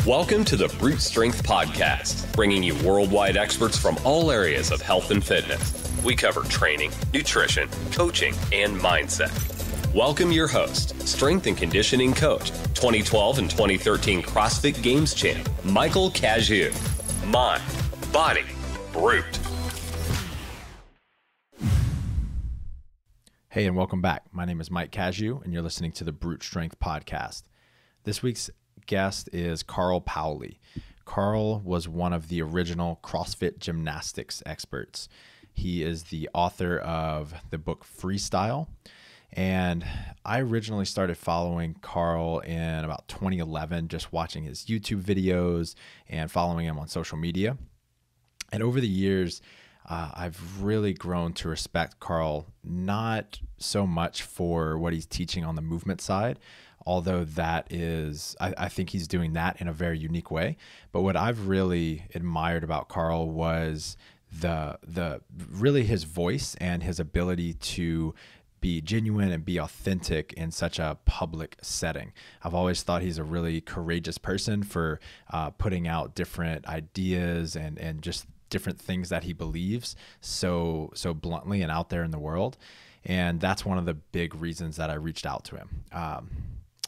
Welcome to the Brute Strength Podcast, bringing you worldwide experts from all areas of health and fitness. We cover training, nutrition, coaching, and mindset. Welcome your host, strength and conditioning coach, 2012 and 2013 CrossFit Games champ, Michael Cazue. Mind, body, brute. Hey, and welcome back. My name is Mike Cazue, and you're listening to the Brute Strength Podcast. This week's guest is Paoli. Carl was one of the original CrossFit gymnastics experts. He is the author of the book Free+Style, and I originally started following Carl in about 2011, just watching his YouTube videos and following him on social media. And over the years, I've really grown to respect Carl, not so much for what he's teaching on the movement side, although that is, I think he's doing that in a very unique way. But what I've really admired about Carl was really his voice and his ability to be genuine and be authentic in such a public setting. I've always thought he's a really courageous person for putting out different ideas and just different things that he believes so bluntly and out there in the world. And that's one of the big reasons that I reached out to him.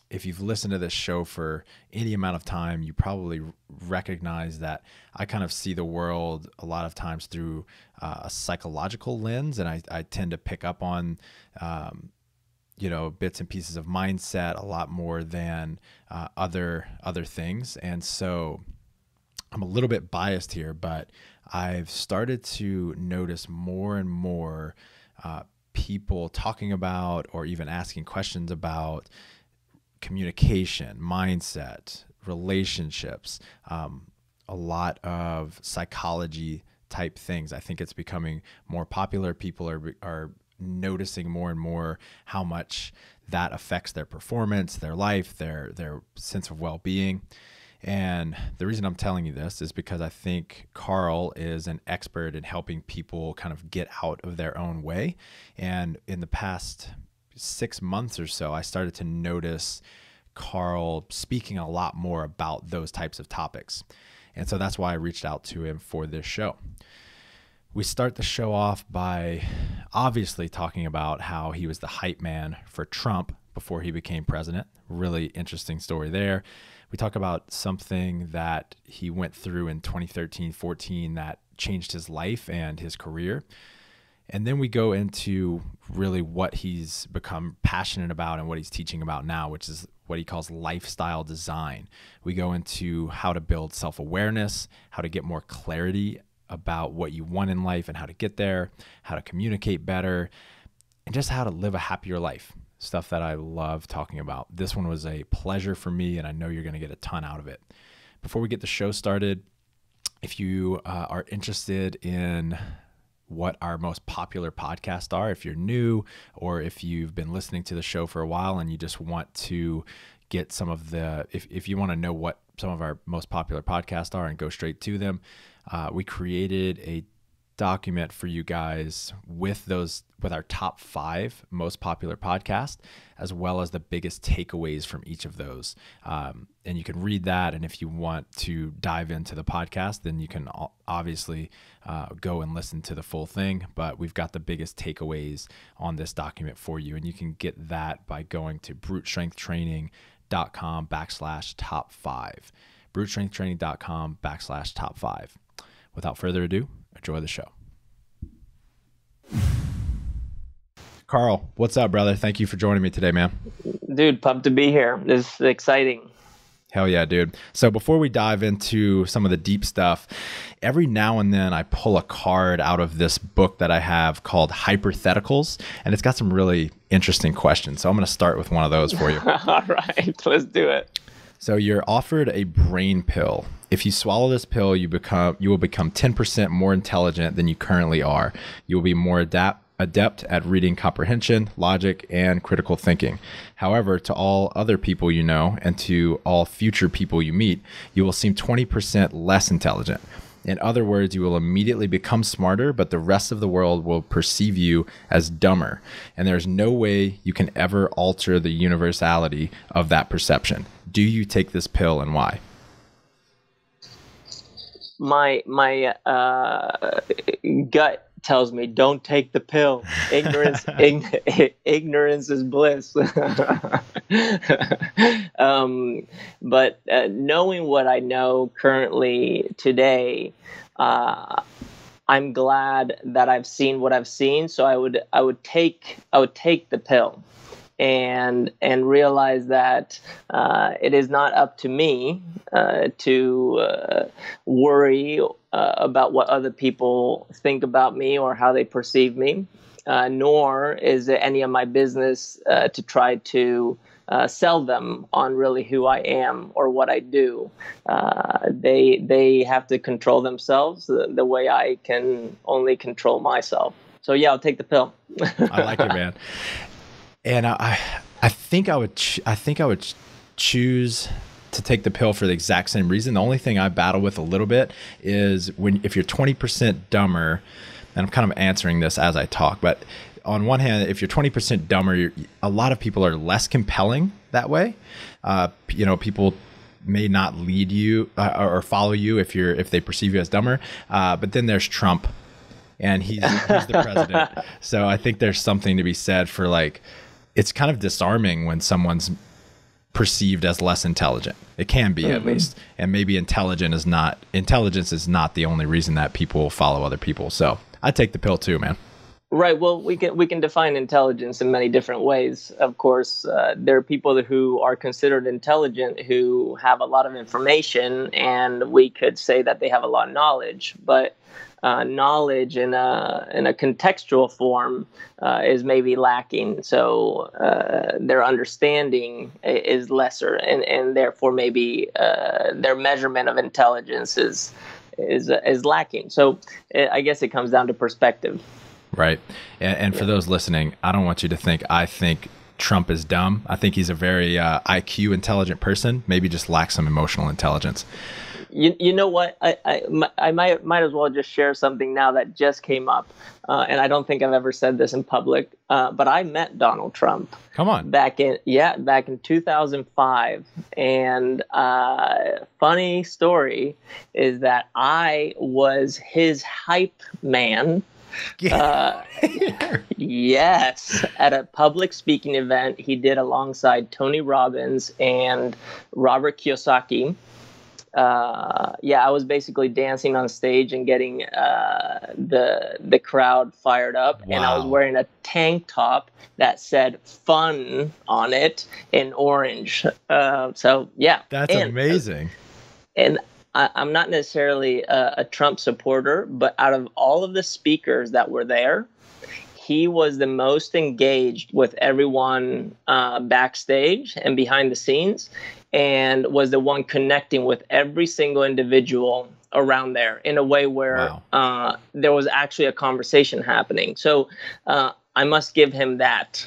If you've listened to this show for any amount of time, you probably recognize that I kind of see the world a lot of times through a psychological lens, and I tend to pick up on bits and pieces of mindset a lot more than other things. And so I'm a little bit biased here, but I've started to notice more and more people talking about or even asking questions about communication, mindset, relationships, a lot of psychology type things. I think it's becoming more popular. People are noticing more and more how much that affects their performance, their life, their sense of well-being. And the reason I'm telling you this is because I think Carl is an expert in helping people kind of get out of their own way. And in the past 6 months or so, I started to notice Carl speaking a lot more about those types of topics. And so that's why I reached out to him for this show. We start the show off by obviously talking about how he was the hype man for Trump before he became president. Really interesting story there. We talk about something that he went through in 2013-14 that changed his life and his career. And then we go into really what he's become passionate about and what he's teaching about now, which is what he calls lifestyle design. We go into how to build self-awareness, how to get more clarity about what you want in life and how to get there, how to communicate better, and just how to live a happier life. Stuff that I love talking about. This one was a pleasure for me, and I know you're going to get a ton out of it. Before we get the show started, if you are interested in what our most popular podcasts are, if you're new or if you've been listening to the show for a while and you just want to get some of the, if you want to know what some of our most popular podcasts are and go straight to them, we created a document for you guys with our top 5 most popular podcasts, as well as the biggest takeaways from each of those. And you can read that. And if you want to dive into the podcast, then you can obviously go and listen to the full thing. But we've got the biggest takeaways on this document for you. And you can get that by going to brutestrengthtraining.com/top 5. brutestrengthtraining.com/top 5. Without further ado, enjoy the show. Carl, what's up, brother? Thank you for joining me today, man. Dude, pumped to be here. This is exciting. Hell yeah, dude. So before we dive into some of the deep stuff, every now and then I pull a card out of this book that I have called Hypotheticals, and it's got some really interesting questions. So I'm going to start with one of those for you. All right, let's do it. So you're offered a brain pill. If you swallow this pill, you will become 10% more intelligent than you currently are. You will be more adept at reading comprehension, logic, and critical thinking. However, to all other people you know and to all future people you meet, you will seem 20% less intelligent. In other words, you will immediately become smarter, but the rest of the world will perceive you as dumber. And there's no way you can ever alter the universality of that perception. Do you take this pill and why? my gut tells me don't take the pill. Ignorance is bliss. But knowing what I know currently today, I'm glad that I've seen what I've seen. So I would take the pill and realize that it is not up to me to worry about what other people think about me or how they perceive me, nor is it any of my business to try to sell them on really who I am or what I do. They have to control themselves the way I can only control myself. So yeah, I'll take the pill. I like it, man. And I think I would choose to take the pill for the exact same reason. The only thing I battle with a little bit is if you're 20% dumber, and I'm kind of answering this as I talk, but on one hand, if you're 20% dumber, a lot of people are less compelling that way. People may not lead you or follow you if they perceive you as dumber. But then there's Trump, and he's the president. So I think there's something to be said for, like, it's kind of disarming when someone's perceived as less intelligent. It can be, at least. And maybe intelligence is not the only reason that people follow other people. So I take the pill too, man. Right. Well, we can define intelligence in many different ways. Of course, there are people who are considered intelligent who have a lot of information, and we could say that they have a lot of knowledge. But knowledge in a contextual form is maybe lacking. So their understanding is lesser, and therefore maybe their measurement of intelligence is lacking. So I guess it comes down to perspective. Right. And for those listening, I don't want you to think I think Trump is dumb. I think he's a very IQ intelligent person, maybe just lacks some emotional intelligence. You know what? I might as well just share something now that just came up. And I don't think I've ever said this in public, but I met Donald Trump. Come on. Back in 2005. And funny story is that I was his hype man. Yes, at a public speaking event he did alongside Tony Robbins and Robert Kiyosaki. I was basically dancing on stage and getting the crowd fired up. Wow. And I was wearing a tank top that said "fun" on it in orange. That's amazing. And I'm not necessarily a Trump supporter, but out of all of the speakers that were there, he was the most engaged with everyone backstage and behind the scenes, and was the one connecting with every single individual around there in a way where there was actually a conversation happening. So I must give him that.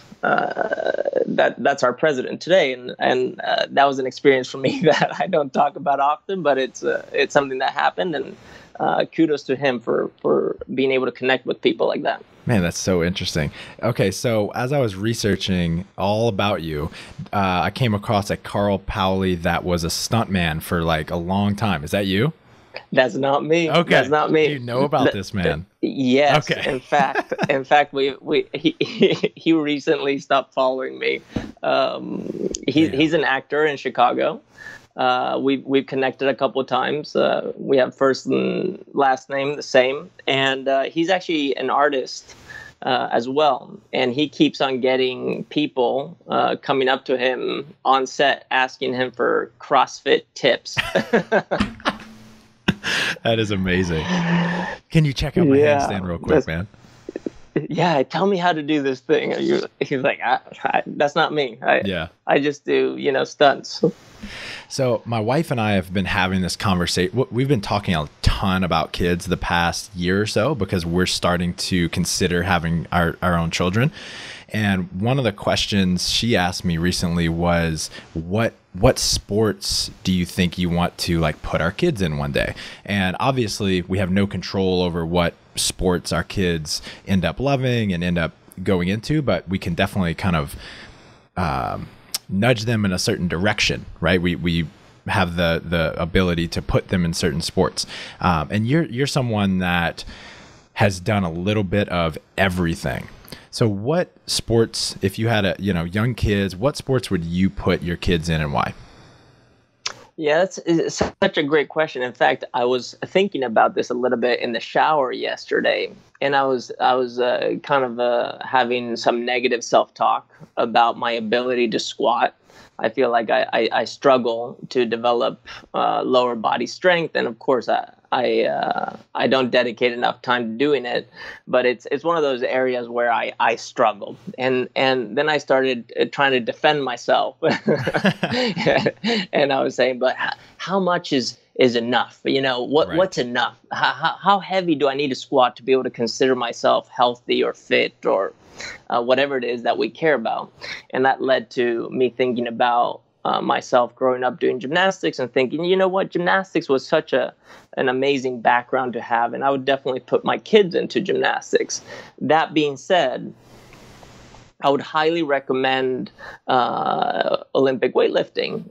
That's our president today, and that was an experience for me that I don't talk about often, but it's something that happened, and kudos to him for being able to connect with people like that. Man, that's so interesting. Okay, so as I was researching all about you, I came across a Carl Paoli that was a stuntman for like a long time. Is that you? That's not me. Okay. That's not me. Do you know about this man? Yes. Okay. In fact, he recently stopped following me. He's an actor in Chicago. We've connected a couple of times. We have first and last name the same, and he's actually an artist as well. And he keeps on getting people coming up to him on set asking him for CrossFit tips. That is amazing. Can you check out my handstand real quick, man? Yeah, tell me how to do this thing. He's like, that's not me. I just do, stunts. So my wife and I have been having this conversation. We've been talking a ton about kids the past year or so because we're starting to consider having our own children. And one of the questions she asked me recently was, what sports do you think you want to like put our kids in one day? And obviously we have no control over what sports our kids end up loving and end up going into, but we can definitely kind of nudge them in a certain direction, right? We have the ability to put them in certain sports. And you're someone that has done a little bit of everything. So what sports, if you had young kids, what sports would you put your kids in and why? Yeah, it's such a great question. In fact, I was thinking about this a little bit in the shower yesterday, and I was having some negative self-talk about my ability to squat. I feel like I struggle to develop lower body strength, and of course I don't dedicate enough time to doing it. But it's one of those areas where I struggle, and then I started trying to defend myself, and I was saying, but how much is enough? What's enough? How heavy do I need to squat to be able to consider myself healthy or fit or whatever it is that we care about? And that led to me thinking about myself growing up doing gymnastics and thinking, gymnastics was such an amazing background to have, and I would definitely put my kids into gymnastics. That being said, I would highly recommend Olympic weightlifting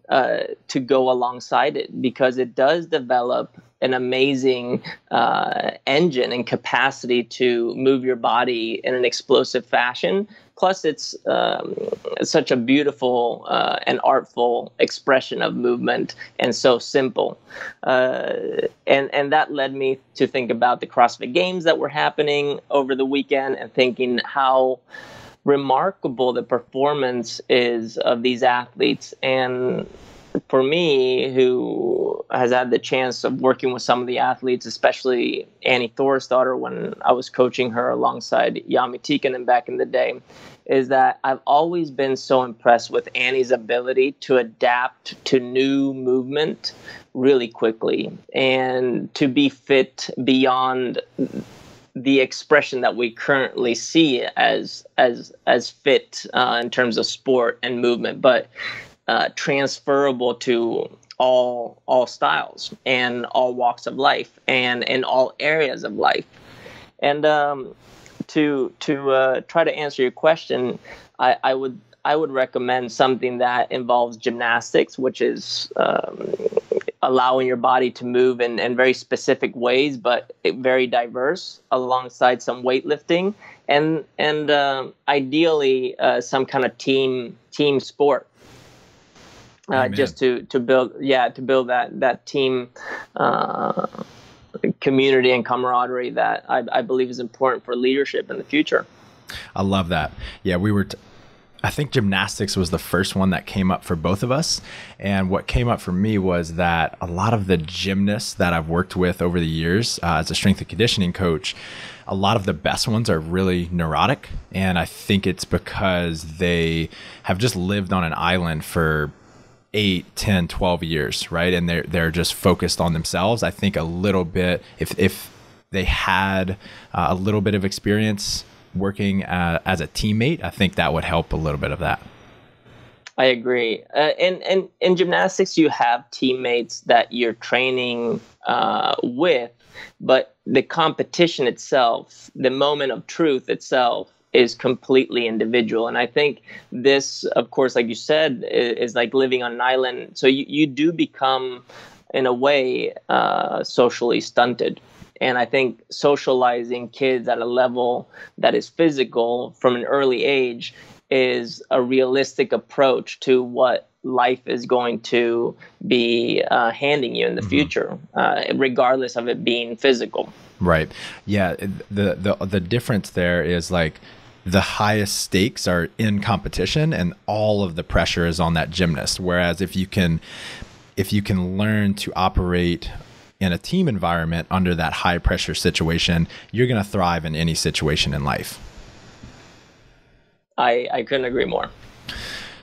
to go alongside it, because it does develop an amazing engine and capacity to move your body in an explosive fashion. Plus, it's such a beautiful and artful expression of movement, and so simple. And that led me to think about the CrossFit Games that were happening over the weekend, and thinking how remarkable the performance is of these athletes. And for me, who has had the chance of working with some of the athletes, especially Annie Thorisdottir when I was coaching her alongside Jami Tikkanen back in the day, is that I've always been so impressed with Annie's ability to adapt to new movement really quickly, and to be fit beyond the expression that we currently see as fit in terms of sport and movement, but transferable to all styles and all walks of life and in all areas of life. And to try to answer your question, I would recommend something that involves gymnastics, which is allowing your body to move in very specific ways, but very diverse, alongside some weightlifting, and ideally some kind of team sport. Just to build that team community and camaraderie that I believe is important for leadership in the future. I love that. Yeah, I think gymnastics was the first one that came up for both of us. And what came up for me was that a lot of the gymnasts that I've worked with over the years as a strength and conditioning coach, a lot of the best ones are really neurotic. And I think it's because they have just lived on an island for 8, 10, 12 years, right? And they're just focused on themselves. I think a little bit, if they had a little bit of experience working as a teammate, I think that would help a little bit of that. I agree. And in gymnastics, you have teammates that you're training with, but the competition itself, the moment of truth itself, is completely individual. And I think this, of course, like you said, is like living on an island. So you do become, in a way, socially stunted. And I think socializing kids at a level that is physical from an early age is a realistic approach to what life is going to be handing you in the future, regardless of it being physical. Right. Yeah. The difference there is like the highest stakes are in competition, and all of the pressure is on that gymnast. Whereas if you can learn to operate in a team environment under that high pressure situation, you're going to thrive in any situation in life. I couldn't agree more.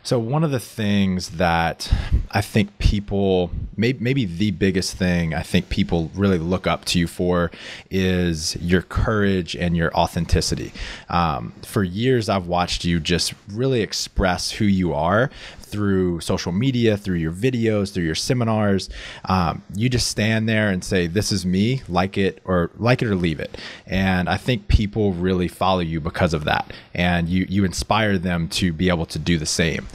So one of the things that I think people, maybe the biggest thing I think people really look up to you for, is your courage and your authenticity. For years, I've watched you just really express who you are through social media, through your videos, through your seminars. You just stand there and say, this is me, like it or leave it. And I think people really follow you because of that. And you inspire them to be able to do the same,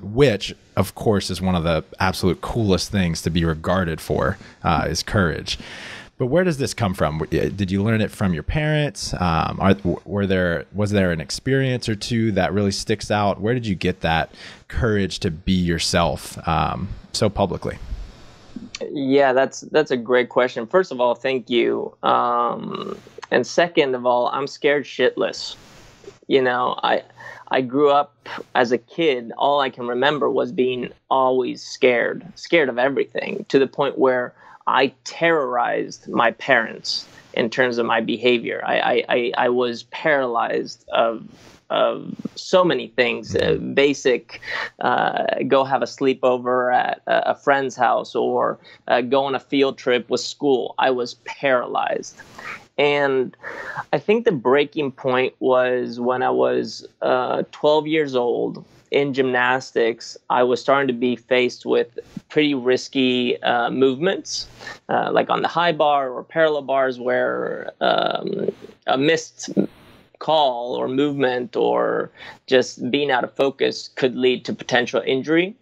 which of course is one of the absolute coolest things to be regarded for, is courage. But where does this come from? Did you learn it from your parents? Was there an experience or two that really sticks out? Where did you get that courage to be yourself so publicly? Yeah, that's a great question. First of all, thank you. And second of all, I'm scared shitless. I grew up as a kid. All I can remember was being always scared of everything, to the point where I terrorized my parents in terms of my behavior. I was paralyzed of so many things. Basic, go have a sleepover at a friend's house, or go on a field trip with school. I was paralyzed. And I think the breaking point was when I was 12 years old. In gymnastics, I was starting to be faced with pretty risky movements, like on the high bar or parallel bars, where a missed call or movement or just being out of focus could lead to potential injury.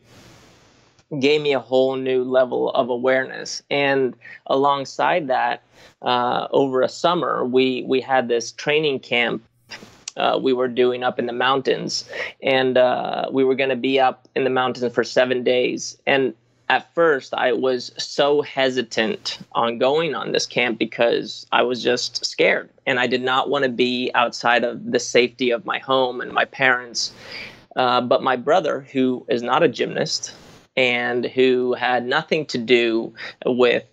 Gave me a whole new level of awareness. And alongside that, over a summer, we had this training camp we were doing up in the mountains, and we were going to be up in the mountains for 7 days. And at first I was so hesitant on going on this camp because I was just scared, and I did not want to be outside of the safety of my home and my parents. But my brother, who is not a gymnast and who had nothing to do with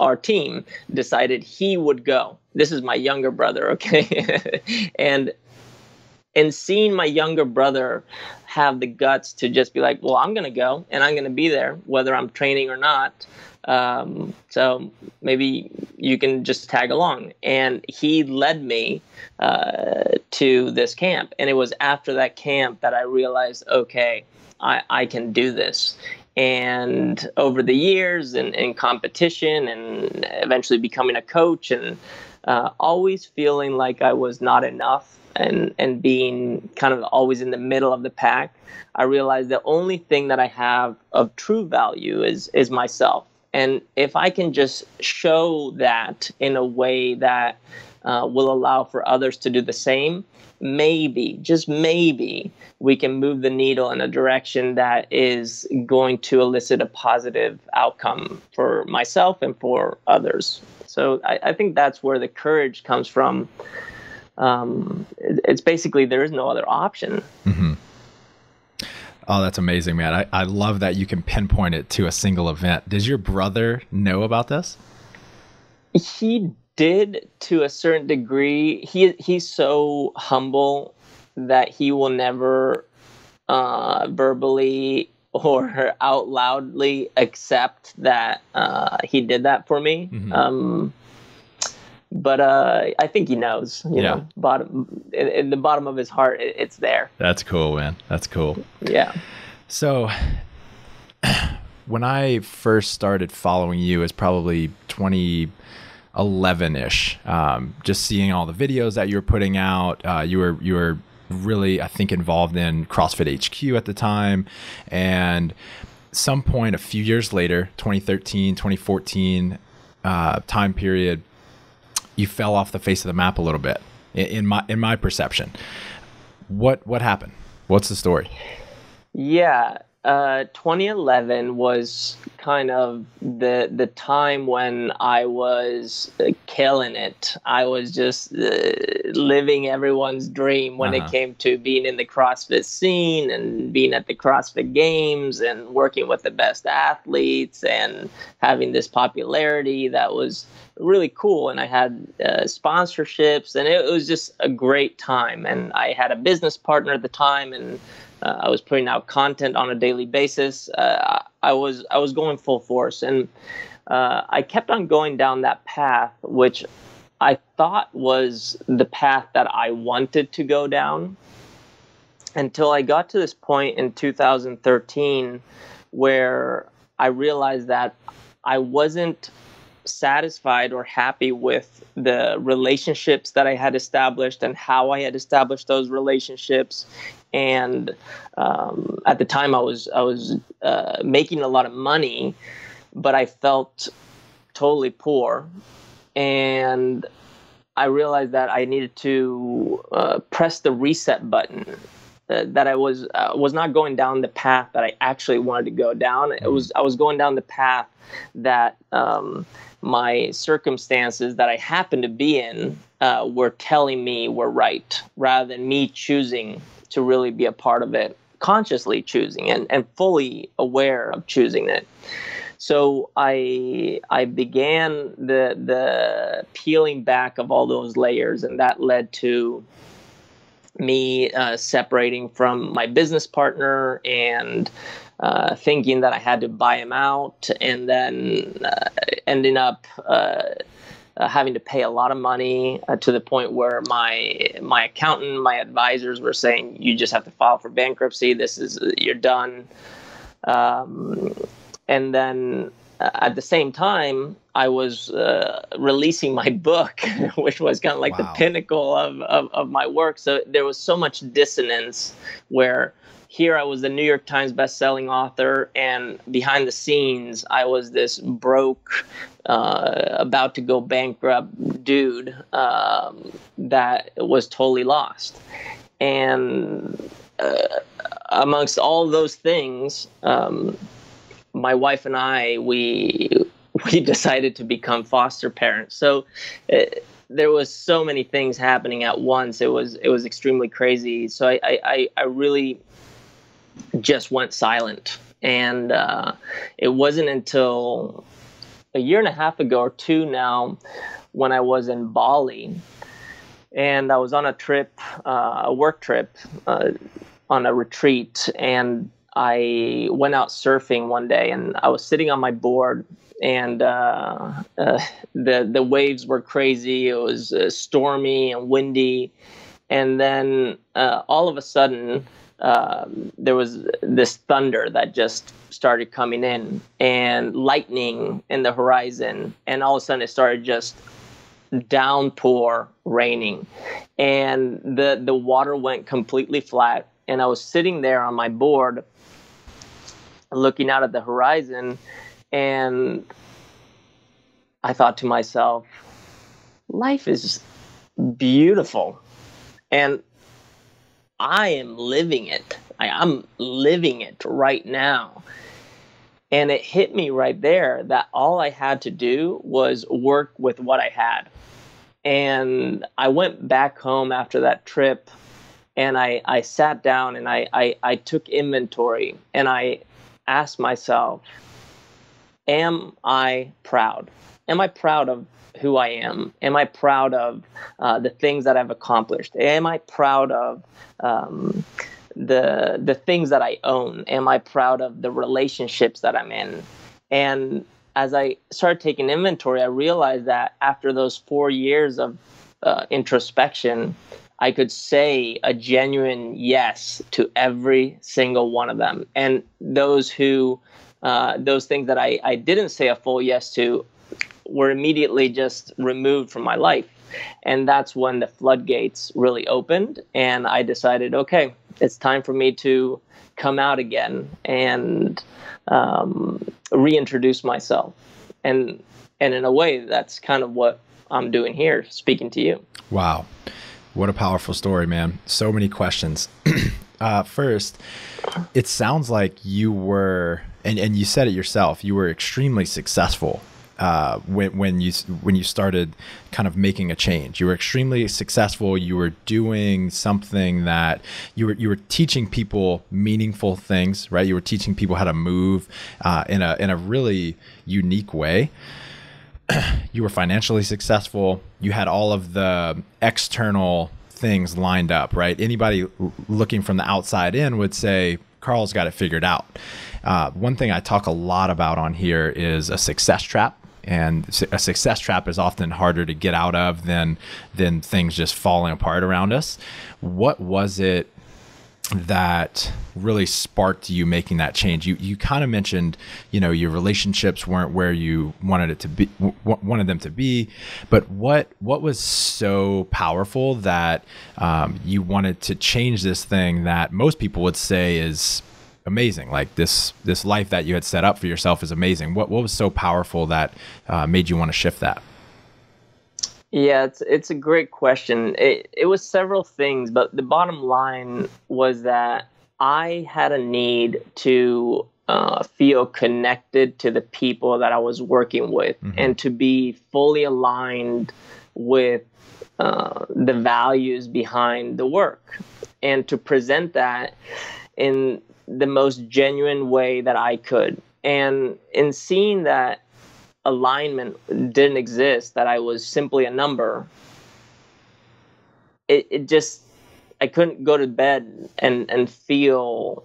our team, decided he would go. This is my younger brother, okay? And seeing my younger brother have the guts to just be like, well, I'm going to go and I'm going to be there, whether I'm training or not. So maybe you can just tag along. And he led me to this camp. And it was after that camp that I realized, okay, I can do this. And over the years and in competition and eventually becoming a coach and always feeling like I was not enough and being kind of always in the middle of the pack, I realized the only thing that I have of true value is myself. And if I can just show that in a way that will allow for others to do the same, maybe, just maybe, we can move the needle in a direction that is going to elicit a positive outcome for myself and for others. So I think that's where the courage comes from. It's basically there is no other option. Mm-hmm. Oh, that's amazing, man. I love that you can pinpoint it to a single event. Does your brother know about this? He did, to a certain degree. He's so humble that he will never verbally or out loudly accept that he did that for me. Mm-hmm. But I think he knows, you know, in the bottom of his heart, it's there. That's cool, man. That's cool. Yeah. So when I first started following you, is probably 2011-ish, just seeing all the videos that you were putting out. You were really, I think, involved in CrossFit HQ at the time. And some point a few years later, 2013, 2014 time period, you fell off the face of the map a little bit in my perception. What happened? What's the story? Yeah. 2011 was kind of the time when I was killing it. I was just living everyone's dream when it came to being in the CrossFit scene and being at the CrossFit Games and working with the best athletes and having this popularity that was really cool. And I had sponsorships, and it was just a great time. And I had a business partner at the time, and I was putting out content on a daily basis. I was going full force, and I kept on going down that path, which I thought was the path that I wanted to go down. until I got to this point in 2013 where I realized that I wasn't satisfied or happy with the relationships that I had established and how I had established those relationships. And at the time, I was making a lot of money, but I felt totally poor. And I realized that I needed to press the reset button. That I was not going down the path that I actually wanted to go down. I was going down the path that my circumstances that I happened to be in were telling me were right, rather than me choosing to really be a part of it, consciously choosing and fully aware of choosing it. So I began the peeling back of all those layers, and that led to me separating from my business partner and thinking that I had to buy him out, and then ending up having to pay a lot of money to the point where my accountant, my advisors were saying, you just have to file for bankruptcy. You're done. And then at the same time, I was releasing my book, which was kind of like the pinnacle of my work. So there was so much dissonance where here I was the New York Times bestselling author, and behind the scenes, I was this broke, about to go bankrupt dude that was totally lost. And amongst all those things, my wife and I, we decided to become foster parents. So there was so many things happening at once. It was extremely crazy. So I really just went silent. And it wasn't until a year and a half ago or two now, when I was in Bali, and I was on a trip, a work trip, on a retreat, and I went out surfing one day, and I was sitting on my board, and the waves were crazy. It was stormy and windy, and then all of a sudden there was this thunder that just started coming in, and lightning in the horizon, and all of a sudden it started just downpour raining, and the water went completely flat, and I was sitting there on my board looking out at the horizon, and I thought to myself, life is beautiful, and I am living it. I'm living it right now. And it hit me right there that all I had to do was work with what I had. And I went back home after that trip, and I sat down, and I took inventory, and I asked myself, am I proud? Am I proud of who I am? Am I proud of the things that I've accomplished? Am I proud of the things that I own? Am I proud of the relationships that I'm in? And as I started taking inventory, I realized that after those 4 years of introspection, I could say a genuine yes to every single one of them. And those things that I didn't say a full yes to were immediately just removed from my life. And that's when the floodgates really opened, and I decided, okay, it's time for me to come out again and reintroduce myself. And in a way, that's kind of what I'm doing here, speaking to you. Wow. What a powerful story, man. So many questions. First, it sounds like you were, and you said it yourself, you were extremely successful when you started kind of making a change. You were extremely successful. You were doing something that you were teaching people meaningful things, right? You were teaching people how to move in a really unique way. You were financially successful. You had all of the external things lined up, right? Anybody looking from the outside in would say, Carl's got it figured out. One thing I talk a lot about on here is a success trap. And a success trap is often harder to get out of than things just falling apart around us. What was it that really sparked you making that change? You kind of mentioned, your relationships weren't where you wanted them to be, but what was so powerful that you wanted to change this thing that most people would say is amazing? Like this life that you had set up for yourself is amazing. What was so powerful that made you want to shift that? Yeah, it's a great question. It was several things, but the bottom line was that I had a need to feel connected to the people that I was working with, and to be fully aligned with the values behind the work, and to present that in the most genuine way that I could. And in seeing that alignment didn't exist, that I was simply a number, it just, I couldn't go to bed and feel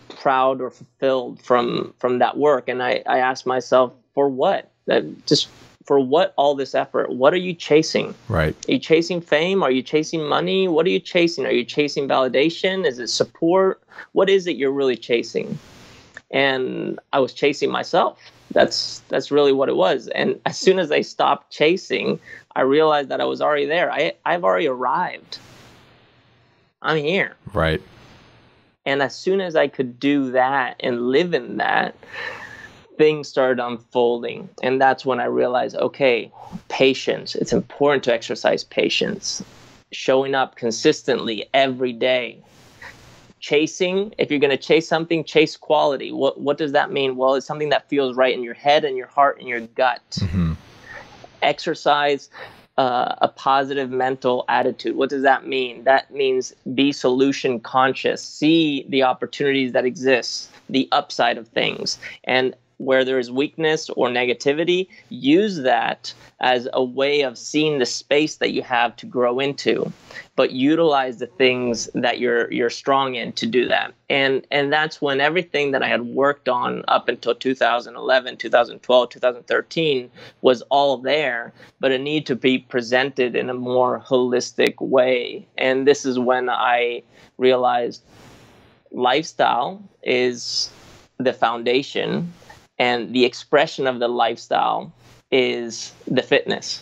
proud or fulfilled from that work. And I asked myself, for what? Just for what all this effort? What are you chasing? Right. Are you chasing fame? Are you chasing money? What are you chasing? Are you chasing validation? Is it support? What is it you're really chasing? And I was chasing myself. That's really what it was. And as soon as I stopped chasing, I realized that I was already there. I've already arrived. I'm here. Right. And as soon as I could do that and live in that, things started unfolding. And that's when I realized, okay, patience. It's important to exercise patience. Showing up consistently every day. Chasing, if you're going to chase something, chase quality. What does that mean? Well, it's something that feels right in your head and your heart and your gut. Exercise a positive mental attitude. What does that mean? That means be solution conscious, see the opportunities that exist, the upside of things, and where there is weakness or negativity, use that as a way of seeing the space that you have to grow into, but utilize the things that you're strong in to do that. And that's when everything that I had worked on up until 2011, 2012, 2013 was all there, but it needed to be presented in a more holistic way. And this is when I realized lifestyle is the foundation, and the expression of the lifestyle is the fitness.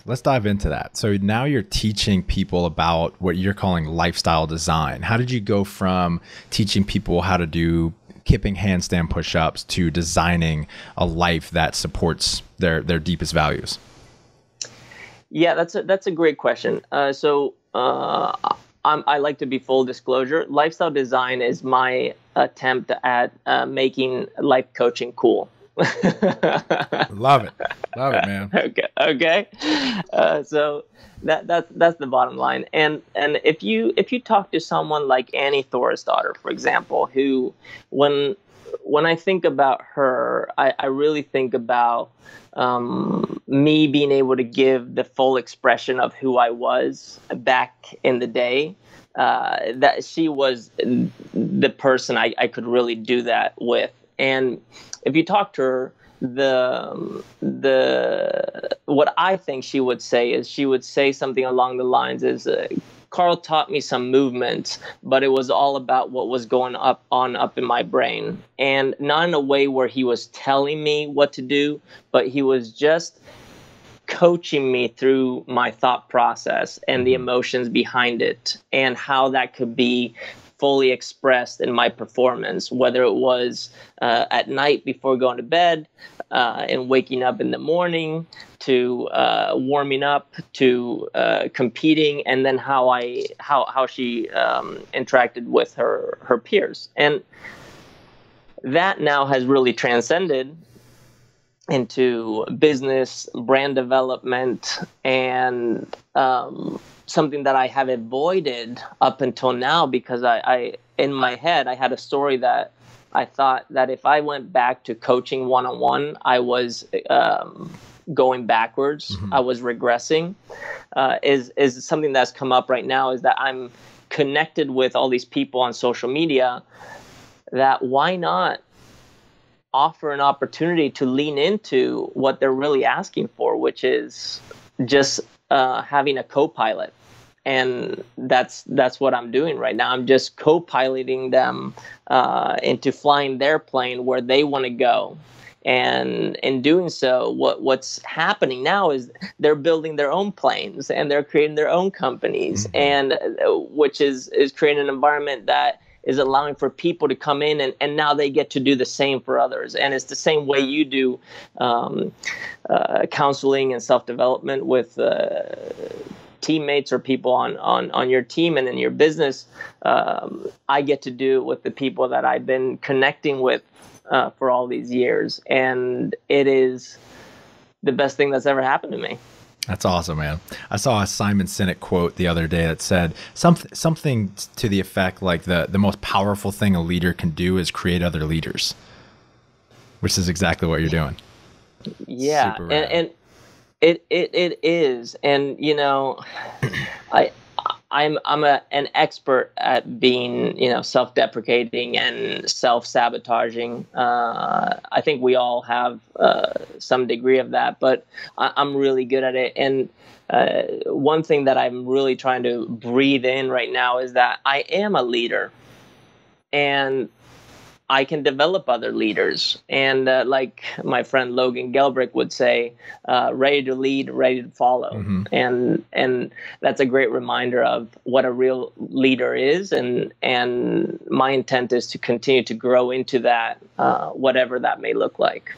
Let's dive into that. So now you're teaching people about what you're calling lifestyle design. How did you go from teaching people how to do kipping handstand push-ups to designing a life that supports their deepest values? Yeah, that's a great question. I like to be full disclosure. Lifestyle design is my attempt at making life coaching cool. Love it, man. Okay. So that's the bottom line. And if you talk to someone like Annie Thorisdottir, for example, who when I think about her, I really think about me being able to give the full expression of who I was back in the day. That she was the person I could really do that with. And if you talk to her, what I think she would say is, she would say something along the lines is, Carl taught me some movements, but it was all about what was going up in my brain. And not in a way where he was telling me what to do, but he was just coaching me through my thought process and the emotions behind it, and how that could be fully expressed in my performance, whether it was at night before going to bed, and waking up in the morning, to warming up, to competing, and then how she interacted with her peers. And that now has really transcended into business, brand development, and something that I have avoided up until now, because I in my head, I had a story that I thought that if I went back to coaching one-on-one, I was going backwards. I was regressing. Is something that's come up right now, is that I'm connected with all these people on social media, that why not offer an opportunity to lean into what they're really asking for, which is just having a co-pilot, and that's what I'm doing right now. I'm just co-piloting them into flying their plane where they want to go. And in doing so, what's happening now is they're building their own planes and they're creating their own companies, and which is creating an environment that is allowing for people to come in, and now they get to do the same for others. And it's the same way you do counseling and self-development with teammates or people on your team and in your business. I get to do it with the people that I've been connecting with for all these years, and it is the best thing that's ever happened to me. That's awesome, man. I saw a Simon Sinek quote the other day that said something to the effect like the most powerful thing a leader can do is create other leaders, which is exactly what you're doing. Yeah, and it is, and you know, I'm an expert at being, you know, self-deprecating and self-sabotaging. I think we all have some degree of that, but I'm really good at it. And one thing that I'm really trying to breathe in right now is that I am a leader, and I can develop other leaders. And like my friend Logan Gelbrick would say, ready to lead, ready to follow. And that's a great reminder of what a real leader is. And my intent is to continue to grow into that, whatever that may look like.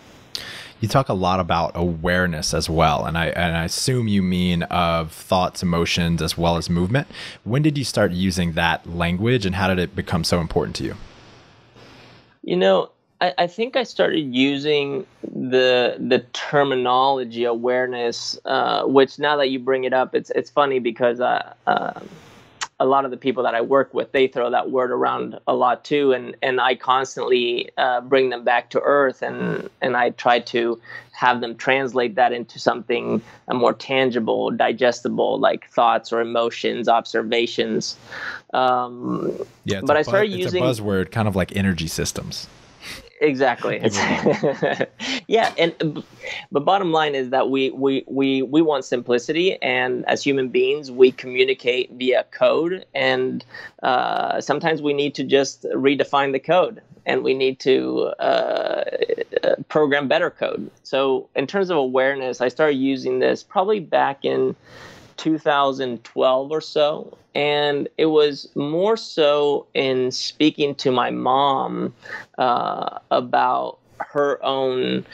You talk a lot about awareness as well, and I assume you mean of thoughts, emotions, as well as movement. When did you start using that language, and how did it become so important to you? You know, I think I started using the terminology awareness, which now that you bring it up, it's funny because a lot of the people that I work with, they throw that word around a lot too, and I constantly bring them back to earth, and I try to have them translate that into something more tangible, digestible, like thoughts or emotions, observations. Yeah, but I started using it's a buzzword, kind of like energy systems. Exactly. Yeah, but bottom line is that we want simplicity, and as human beings, we communicate via code, and sometimes we need to just redefine the code, and we need to program better code. So in terms of awareness, I started using this probably back in 2012 or so, and it was more so in speaking to my mom about her own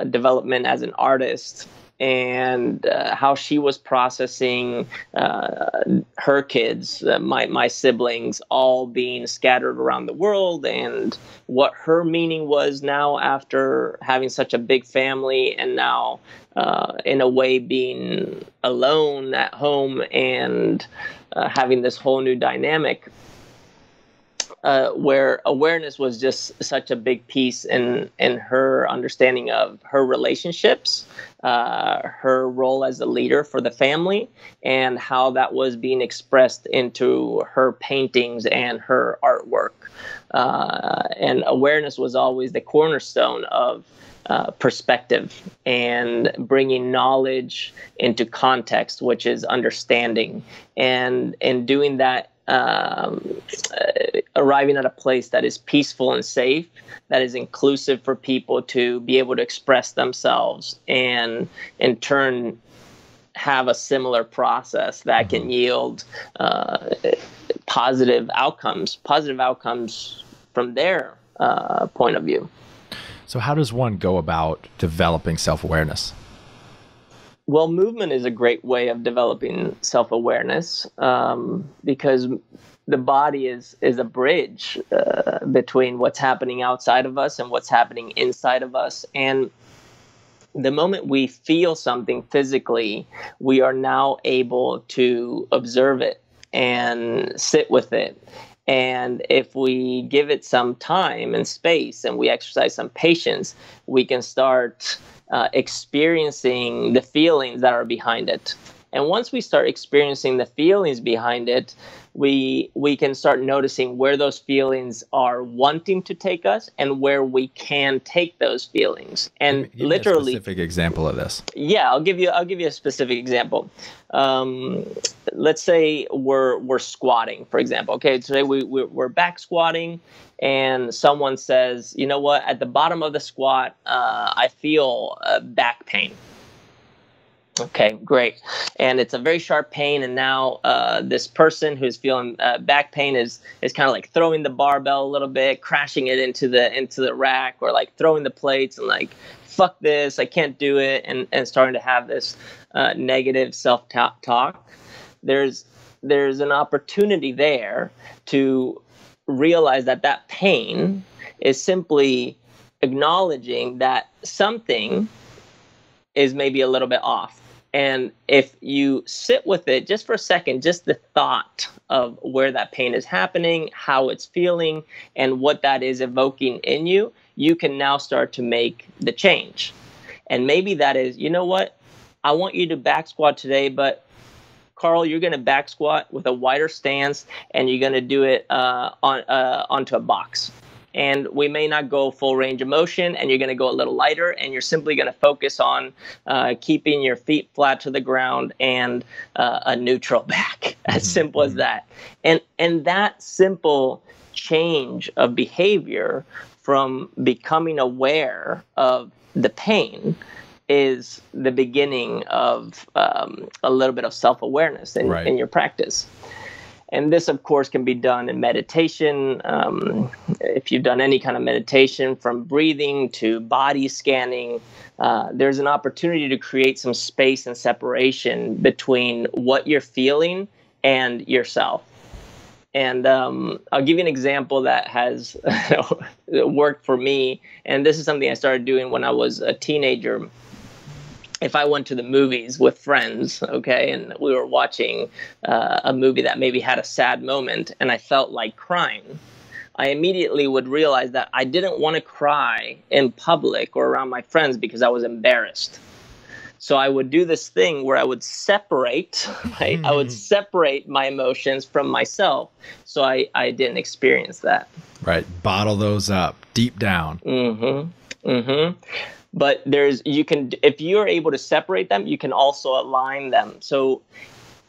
development as an artist, and how she was processing her kids, my siblings, all being scattered around the world, and what her meaning was now after having such a big family, and now in a way being alone at home, and having this whole new dynamic. Where awareness was just such a big piece in her understanding of her relationships, her role as a leader for the family, and how that was being expressed into her paintings and her artwork. And awareness was always the cornerstone of perspective and bringing knowledge into context, which is understanding. And in doing that, arriving at a place that is peaceful and safe, that is inclusive for people to be able to express themselves, and in turn have a similar process that can yield positive outcomes from their point of view. So how does one go about developing self-awareness? Well, movement is a great way of developing self-awareness, because the body is a bridge between what's happening outside of us and what's happening inside of us. And the moment we feel something physically, we are now able to observe it and sit with it. And if we give it some time and space, and we exercise some patience, we can start experiencing the feelings that are behind it. And once we start experiencing the feelings behind it, we can start noticing where those feelings are wanting to take us and where we can take those feelings. And give literally, me a specific example of this. Yeah, I'll give you a specific example. Let's say we're squatting, for example. Okay, today we're back squatting, and someone says, you know what? At the bottom of the squat, I feel back pain. Okay, great. And it's a very sharp pain. And now this person who's feeling back pain is kind of like throwing the barbell a little bit, crashing it into the rack, or like throwing the plates and like, fuck this, I can't do it. And starting to have this negative self-talk. There's an opportunity there to realize that pain is simply acknowledging that something is maybe a little bit off. And if you sit with it just for a second, just the thought of where that pain is happening, how it's feeling, and what that is evoking in you, you can now start to make the change. And maybe that is, you know what? I want you to back squat today, but Carl, you're going to back squat with a wider stance, and you're going to do it onto a box. And we may not go full range of motion, and you're going to go a little lighter, and you're simply going to focus on keeping your feet flat to the ground and a neutral back. As simple as that. And that simple change of behavior from becoming aware of the pain is the beginning of a little bit of self-awareness in your practice. And this, of course, can be done in meditation. If you've done any kind of meditation, from breathing to body scanning, there's an opportunity to create some space and separation between what you're feeling and yourself. And I'll give you an example that has worked for me. And this is something I started doing when I was a teenager. If I went to the movies with friends, okay, and we were watching a movie that maybe had a sad moment and I felt like crying, I immediately would realize that I didn't want to cry in public or around my friends because I was embarrassed. So I would do this thing where I would separate, right? I would separate my emotions from myself so I didn't experience that. Right. Bottle those up deep down. But if you're able to separate them, you can also align them. So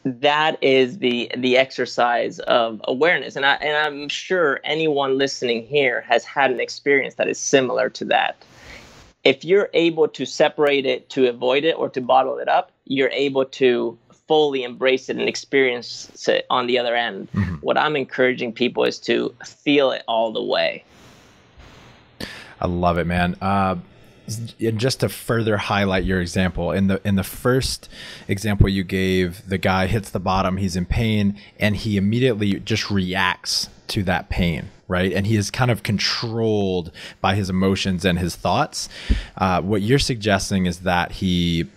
that is the exercise of awareness. And I'm sure anyone listening here has had an experience that is similar to that. If you're able to separate it to avoid it or to bottle it up, you're able to fully embrace it and experience it on the other end. What I'm encouraging people is to feel it all the way. I love it, man. And just to further highlight your example, in the first example you gave, the guy hits the bottom, he's in pain, and he immediately just reacts to that pain, right? And he is kind of controlled by his emotions and his thoughts. What you're suggesting is that he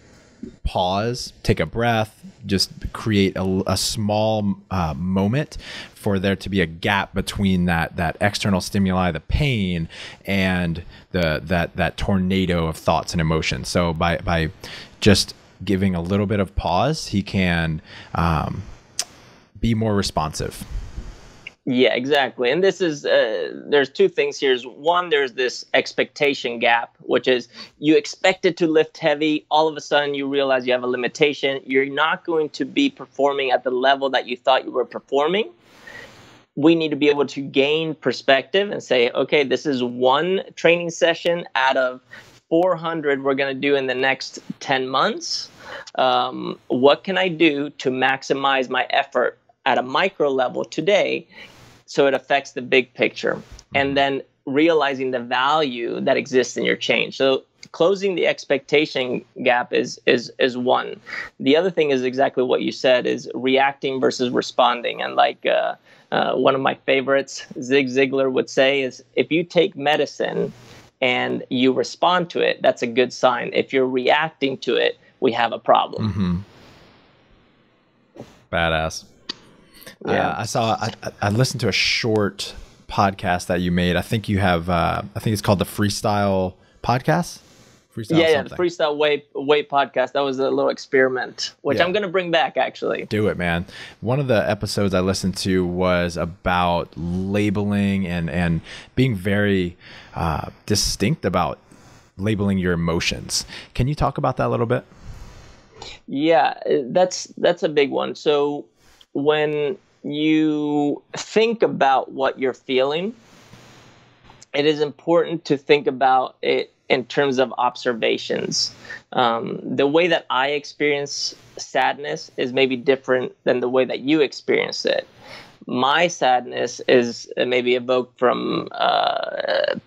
pause, take a breath, just create a small moment for there to be a gap between that external stimuli, the pain, and that tornado of thoughts and emotions. So by just giving a little bit of pause, he can be more responsive. Yeah, exactly. And this is, there's two things here. One, there's this expectation gap, which is you expected to lift heavy. All of a sudden you realize you have a limitation. You're not going to be performing at the level that you thought you were performing. We need to be able to gain perspective and say, okay, this is one training session out of 400 we're going to do in the next 10 months. What can I do to maximize my effort at a micro level today so it affects the big picture? And then realizing the value that exists in your change. So closing the expectation gap is one. The other thing is exactly what you said, is reacting versus responding. And like one of my favorites, Zig Ziglar would say, is if you take medicine and you respond to it, that's a good sign. If you're reacting to it, we have a problem. Badass. Yeah. I listened to a short podcast that you made. I think you have, I think it's called the Free+Style podcast. Yeah, the Freestyle Weight podcast. That was a little experiment, which I'm going to bring back, actually. Do it, man. One of the episodes I listened to was about labeling and being very distinct about labeling your emotions. Can you talk about that a little bit? Yeah, that's a big one. So when you think about what you're feeling, it is important to think about it in terms of observations. The way that I experience sadness is maybe different than the way that you experience it. My sadness is maybe evoked from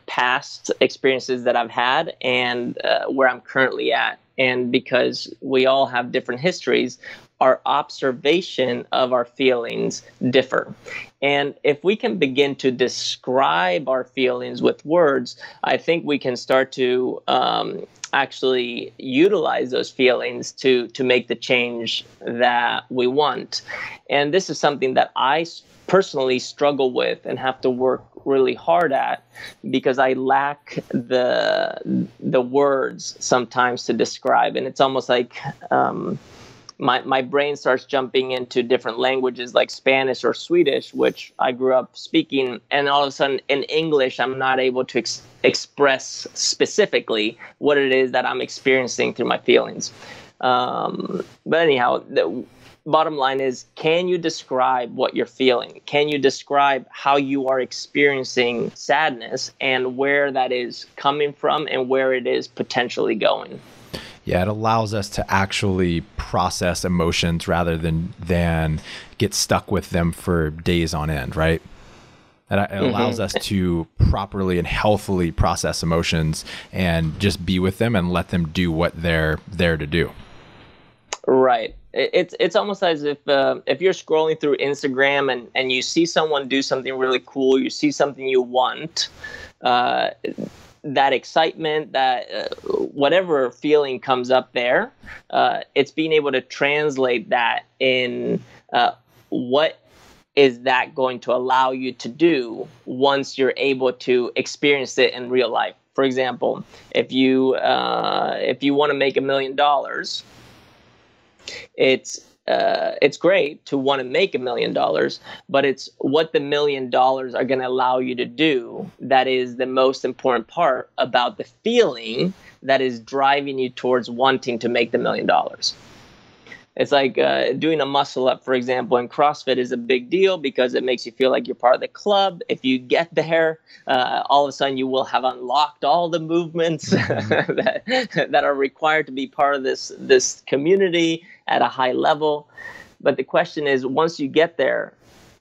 past experiences that I've had and where I'm currently at. And because we all have different histories, our observation of our feelings differ. And if we can begin to describe our feelings with words, I think we can start to actually utilize those feelings to make the change that we want. And this is something that I personally struggle with and have to work really hard at because I lack the words sometimes to describe. And it's almost like my brain starts jumping into different languages like Spanish or Swedish, which I grew up speaking. And all of a sudden in English, I'm not able to express specifically what it is that I'm experiencing through my feelings. But anyhow, the bottom line is, can you describe what you're feeling? Can you describe how you are experiencing sadness and where that is coming from and where it is potentially going? Yeah, it allows us to actually process emotions rather than get stuck with them for days on end, right? And it allows us to properly and healthily process emotions and just be with them and let them do what they're there to do. Right. It's almost as if you're scrolling through Instagram and you see someone do something really cool, you see something you want, that excitement, that whatever feeling comes up there, it's being able to translate that in what is that going to allow you to do once you're able to experience it in real life. For example, if you want to make $1 million, it's great to want to make $1 million, but it's what the $1 million are going to allow you to do that is the most important part about the feeling that is driving you towards wanting to make the $1 million. It's like doing a muscle up, for example, in CrossFit is a big deal because it makes you feel like you're part of the club. If you get there, all of a sudden you will have unlocked all the movements that are required to be part of this community at a high level. But the question is, once you get there,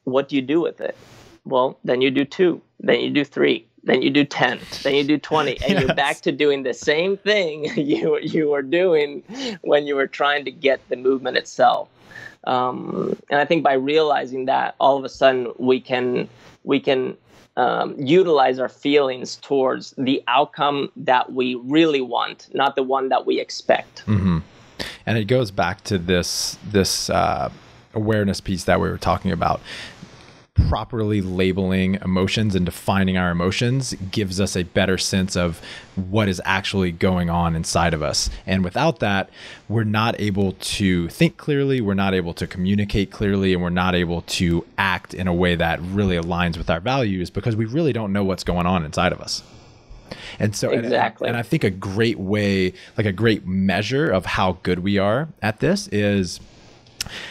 what do you do with it? Well, then you do 2, then you do 3, then you do 10, then you do 20, and you're back to doing the same thing you were doing when you were trying to get the movement itself. And I think by realizing that, all of a sudden we can utilize our feelings towards the outcome that we really want, not the one that we expect. Mm-hmm. And it goes back to this awareness piece that we were talking about. Properly labeling emotions and defining our emotions gives us a better sense of what is actually going on inside of us. And without that, we're not able to think clearly, we're not able to communicate clearly, and we're not able to act in a way that really aligns with our values because we really don't know what's going on inside of us. And so, exactly. And I think a great way, like a great measure of how good we are at this is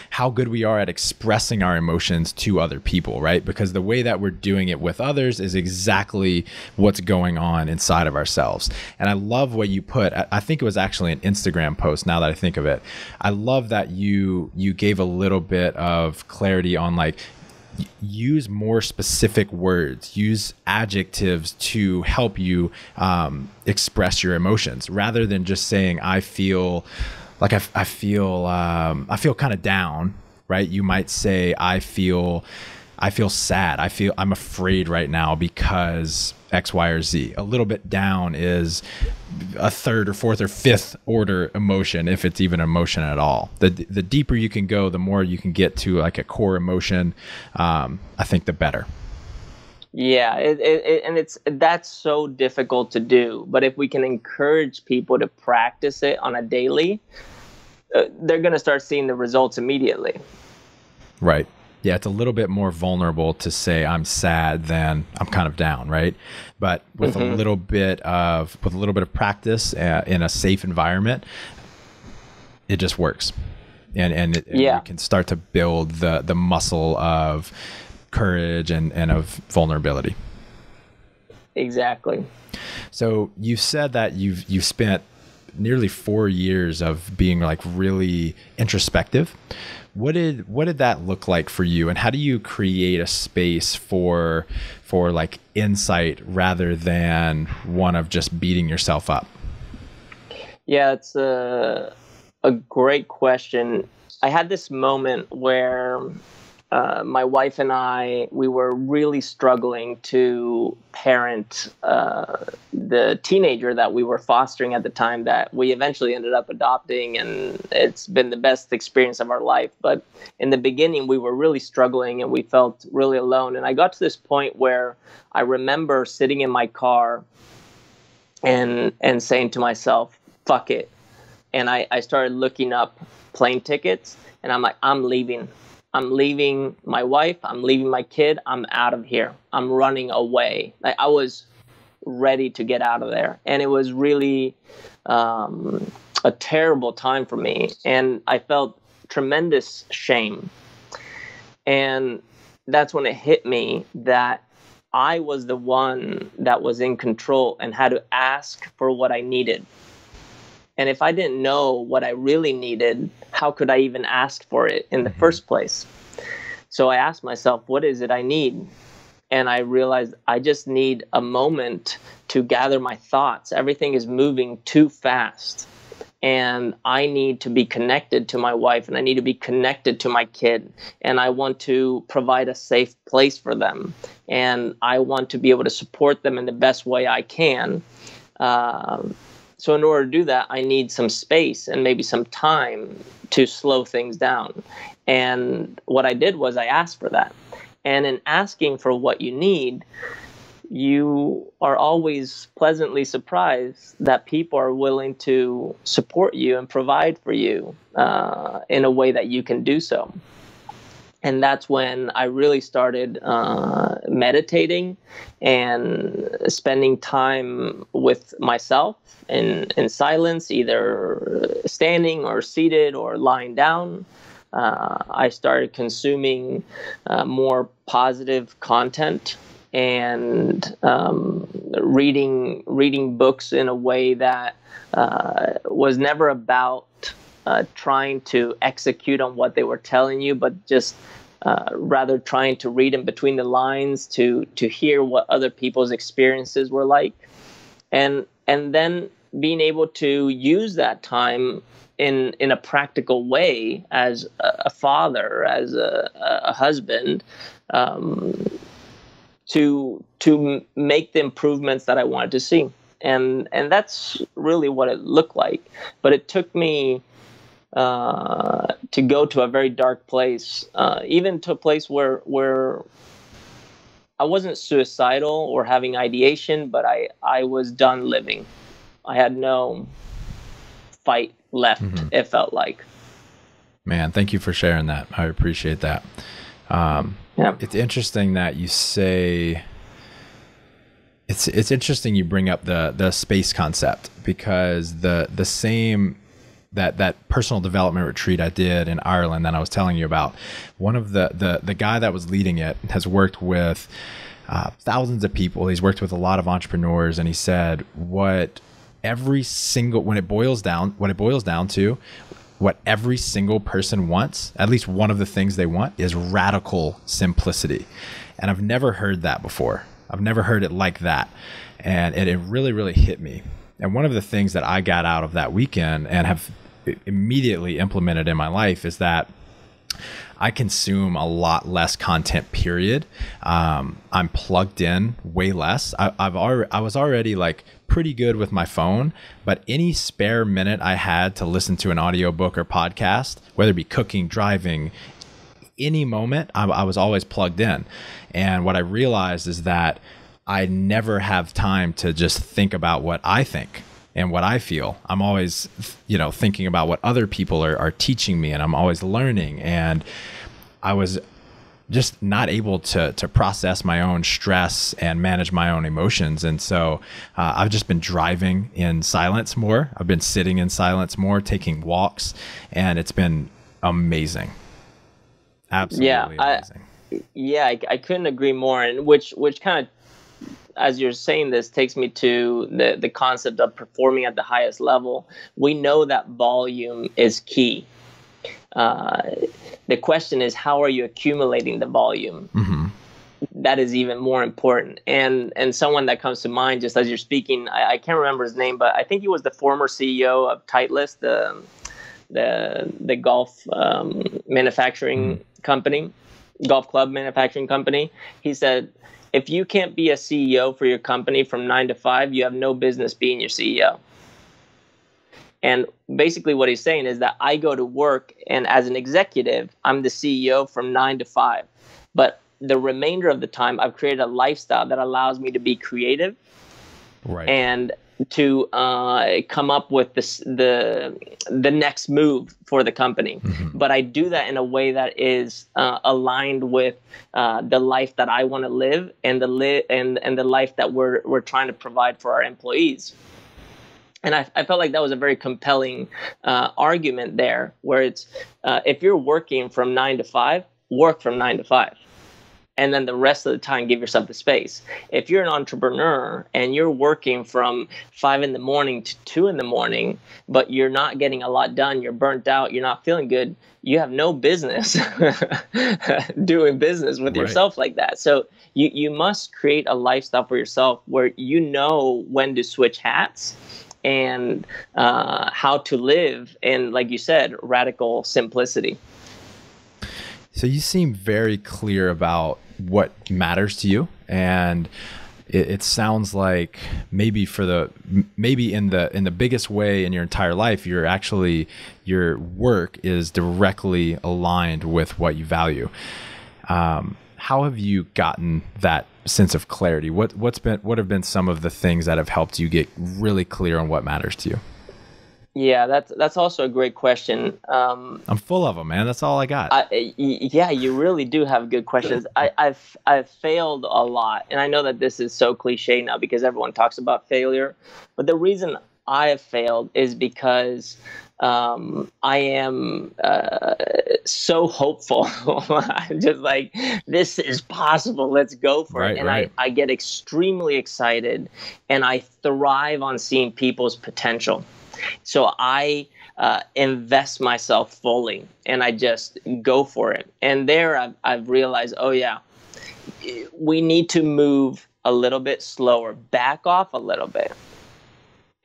how good we are at expressing our emotions to other people, right? Because the way that we're doing it with others is exactly what's going on inside of ourselves. And I love what you put, I think it was actually an Instagram post now that I think of it. I love that you gave a little bit of clarity on like, use more specific words, use adjectives to help you express your emotions rather than just saying, I feel like I feel kind of down, right? You might say, I feel sad. I'm afraid right now because X, Y, or Z. A little bit down is a third or fourth or fifth order emotion, if it's even emotion at all. The deeper you can go, the more you can get to like a core emotion. I think the better. Yeah, and that's so difficult to do. But if we can encourage people to practice it on a daily, they're going to start seeing the results immediately. Right. Yeah, it's a little bit more vulnerable to say I'm sad than I'm kind of down, right? But with a little bit of practice in a safe environment, it just works, and we can start to build the muscle of courage and of vulnerability. Exactly. So you said that you've spent nearly 4 years of being like really introspective. What did that look like for you, and how do you create a space for like insight rather than one of just beating yourself up? Yeah, it's a great question. I had this moment where my wife and we were really struggling to parent the teenager that we were fostering at the time, that we eventually ended up adopting, and it's been the best experience of our life. But in the beginning, we were really struggling and we felt really alone. And I got to this point where I remember sitting in my car and saying to myself, fuck it. And I started looking up plane tickets, and I'm like, I'm leaving my wife, I'm leaving my kid, I'm out of here, I'm running away. Like, I was ready to get out of there, and it was really a terrible time for me, and I felt tremendous shame. And that's when it hit me that I was the one that was in control and had to ask for what I needed. And if I didn't know what I really needed, how could I even ask for it in the first place? So I asked myself, what is it I need? And I realized I just need a moment to gather my thoughts. Everything is moving too fast. And I need to be connected to my wife, and I need to be connected to my kid. And I want to provide a safe place for them. And I want to be able to support them in the best way I can. So in order to do that, I need some space and maybe some time to slow things down. And what I did was I asked for that. And in asking for what you need, you are always pleasantly surprised that people are willing to support you and provide for you in a way that you can do so. And that's when I really started meditating and spending time with myself in silence, either standing or seated or lying down. I started consuming more positive content and reading books in a way that was never about trying to execute on what they were telling you, but just rather trying to read in between the lines to hear what other people's experiences were like, and then being able to use that time in a practical way as a father, as a husband, to make the improvements that I wanted to see, and that's really what it looked like. But it took me to go to a very dark place, even to a place where I wasn't suicidal or having ideation, but I was done living. I had no fight left, it felt like. Man, thank you for sharing that. I appreciate that. It's interesting that you say, it's interesting you bring up the space concept, because the same that personal development retreat I did in Ireland that I was telling you about, one of the guy that was leading it has worked with thousands of people. He's worked with a lot of entrepreneurs, and he said when it boils down to what every single person wants, at least one of the things they want, is radical simplicity. And I've never heard that before. I've never heard it like that. And it really, really hit me. And one of the things that I got out of that weekend and have immediately implemented in my life is that I consume a lot less content, period. I'm plugged in way less. I was already like pretty good with my phone, but any spare minute I had to listen to an audiobook or podcast, whether it be cooking, driving, any moment, I was always plugged in. And what I realized is that I never have time to just think about what I think and what I feel. I'm always, thinking about what other people are teaching me, and I'm always learning. And I was just not able to process my own stress and manage my own emotions. And so I've just been driving in silence more. I've been sitting in silence more, taking walks, and it's been amazing. Absolutely amazing. I couldn't agree more. And which kind of, as you're saying this, takes me to the concept of performing at the highest level. We know that volume is key. The question is, how are you accumulating the volume? Mm-hmm. That is even more important. And someone that comes to mind just as you're speaking, I can't remember his name, but I think he was the former CEO of Titleist, the golf manufacturing company, golf club manufacturing company. He said, if you can't be a CEO for your company from 9 to 5, you have no business being your CEO. And basically what he's saying is that I go to work, and as an executive, I'm the CEO from 9 to 5. But the remainder of the time, I've created a lifestyle that allows me to be creative, right, and to come up with the next move for the company. Mm-hmm. But I do that in a way that is aligned with the life that I want to live, and the life that we're trying to provide for our employees. And I felt like that was a very compelling argument there, where it's if you're working from 9 to 5, work from 9 to 5. And then the rest of the time, give yourself the space. If you're an entrepreneur and you're working from 5 in the morning to 2 in the morning, but you're not getting a lot done, you're burnt out, you're not feeling good, you have no business doing business with yourself like that. So you must create a lifestyle for yourself where you know when to switch hats and how to live in, like you said, radical simplicity. So you seem very clear about what matters to you, and it sounds like maybe in the biggest way in your entire life, your work is directly aligned with what you value. How have you gotten that sense of clarity? What have been some of the things that have helped you get really clear on what matters to you? Yeah, that's also a great question. I'm full of them, man. That's all I got. Yeah, you really do have good questions. I've failed a lot, and I know that this is so cliche now because everyone talks about failure. But the reason I have failed is because I am so hopeful. I'm just like, this is possible. Let's go for it. And I get extremely excited, and I thrive on seeing people's potential. So I invest myself fully, and I just go for it. And there I've realized, oh yeah, we need to move a little bit slower, back off a little bit.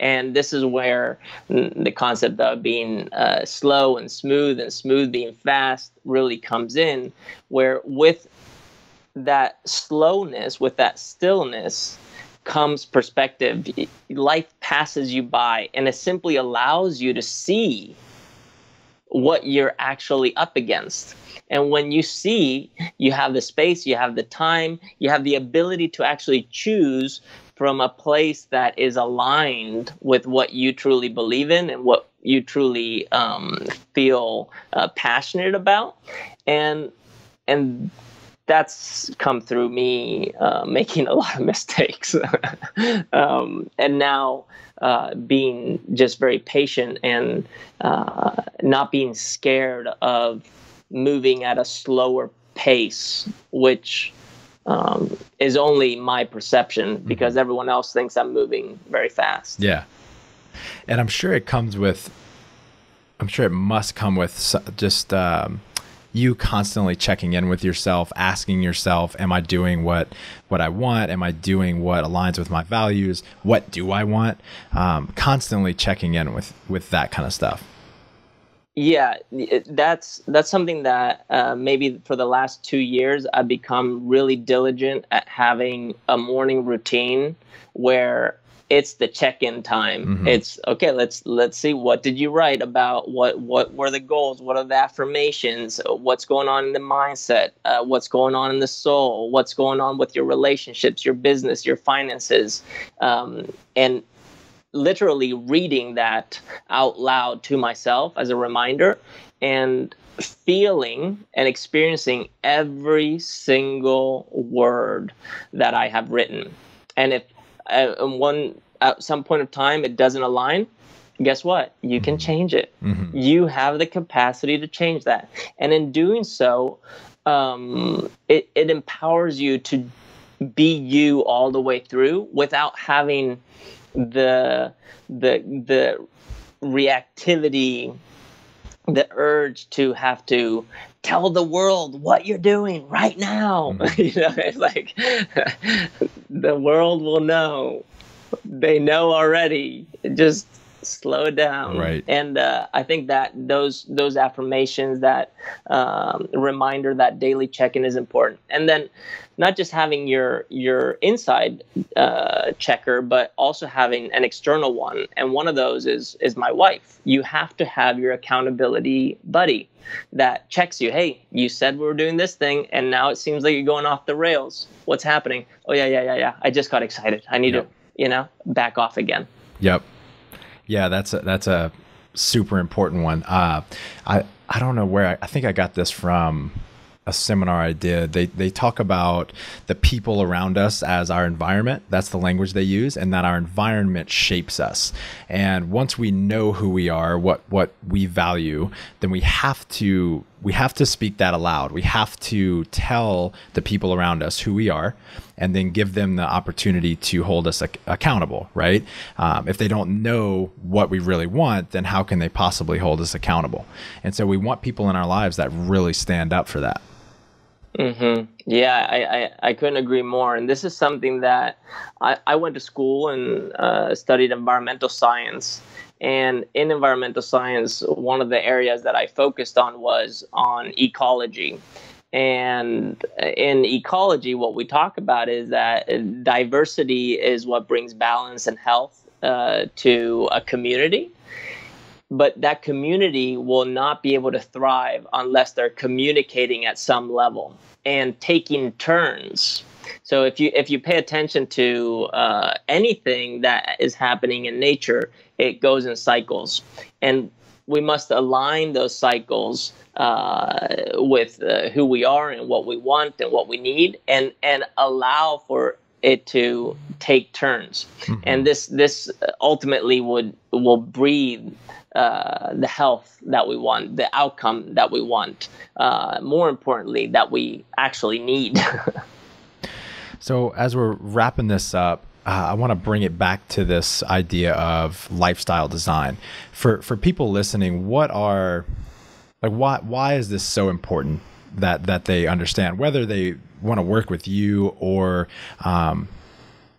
And this is where the concept of being slow and smooth being fast really comes in, where with that slowness, with that stillness, comes perspective. Life passes you by, and it simply allows you to see what you're actually up against. And when you see, you have the space, you have the time, you have the ability to actually choose from a place that is aligned with what you truly believe in and what you truly feel passionate about. And that's come through me making a lot of mistakes. And now being just very patient and not being scared of moving at a slower pace, which is only my perception because everyone else thinks I'm moving very fast. Yeah. And I'm sure it must come with just you constantly checking in with yourself, asking yourself, am I doing what I want? Am I doing what aligns with my values? What do I want? Constantly checking in with that kind of stuff. Yeah, that's something that maybe for the last 2 years, I've become really diligent at having a morning routine where it's the check-in time. Mm-hmm. It's okay. Let's see, what did you write about? What were the goals? What are the affirmations? What's going on in the mindset? What's going on in the soul? What's going on with your relationships, your business, your finances? And literally reading that out loud to myself as a reminder, and feeling and experiencing every single word that I have written. And if at some point of time it doesn't align, guess what? You can change it. Mm-hmm. You have the capacity to change that. And in doing so, it empowers you to be you all the way through without having the reactivity, the urge to have to tell the world what you're doing right now. Mm-hmm. It's like the world will know. They know already. Just slow down. Right. And I think that those affirmations, that reminder, that daily check-in is important. And then not just having your inside checker, but also having an external one. And one of those is my wife. You have to have your accountability buddy that checks you. Hey, you said we were doing this thing, and now it seems like you're going off the rails. What's happening? Oh, yeah. I just got excited. I need to, back off again. Yep. Yeah, that's a super important one. I don't know where I think I got this from a seminar I did. They talk about the people around us as our environment. That's the language they use, and that our environment shapes us. And once we know who we are, what we value, then we have to speak that aloud. We have to tell the people around us who we are, and then give them the opportunity to hold us accountable, right? If they don't know what we really want, then how can they possibly hold us accountable? And so we want people in our lives that really stand up for that. Mm-hmm. Yeah, I couldn't agree more. And this is something that I went to school and studied environmental science. And in environmental science, one of the areas that I focused on was on ecology. And in ecology, what we talk about is that diversity is what brings balance and health to a community. But that community will not be able to thrive unless they're communicating at some level and taking turns. So if you pay attention to anything that is happening in nature, it goes in cycles. And we must align those cycles with who we are and what we want and what we need, and allow for it to take turns. Mm-hmm. And this ultimately will breed the health that we want, the outcome that we want, more importantly, that we actually need. So as we're wrapping this up, I want to bring it back to this idea of lifestyle design. For people listening, why is this so important that they understand, whether they want to work with you or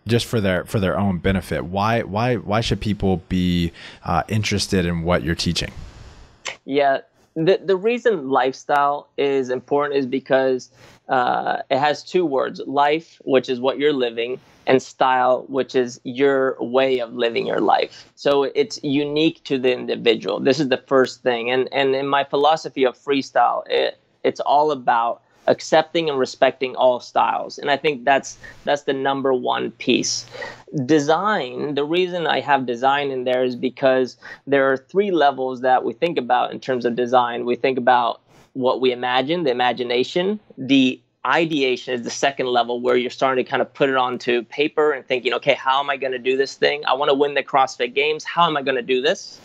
just for their own benefit? Why should people be interested in what you're teaching? Yeah, the reason lifestyle is important is because it has two words: life, which is what you're living, and style, which is your way of living your life. So it's unique to the individual. This is the first thing. And in my philosophy of freestyle, it's all about accepting and respecting all styles. And I think that's the number one piece. Design, the reason I have design in there is because there are three levels that we think about in terms of design. We think about what we imagine, the imagination. The ideation is the second level, where you're starting to kind of put it onto paper and thinking, okay, how am I going to do this thing? I want to win the CrossFit Games. How am I going to do this?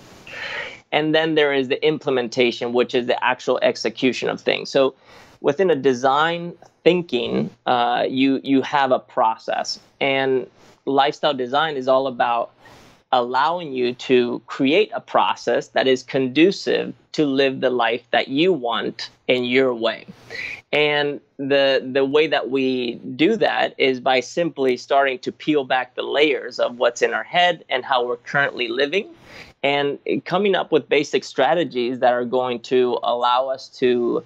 And then there is the implementation, which is the actual execution of things. So within a design thinking, you have a process. And lifestyle design is all about allowing you to create a process that is conducive to live the life that you want in your way. And the way that we do that is by simply starting to peel back the layers of what's in our head and how we're currently living, and coming up with basic strategies that are going to allow us to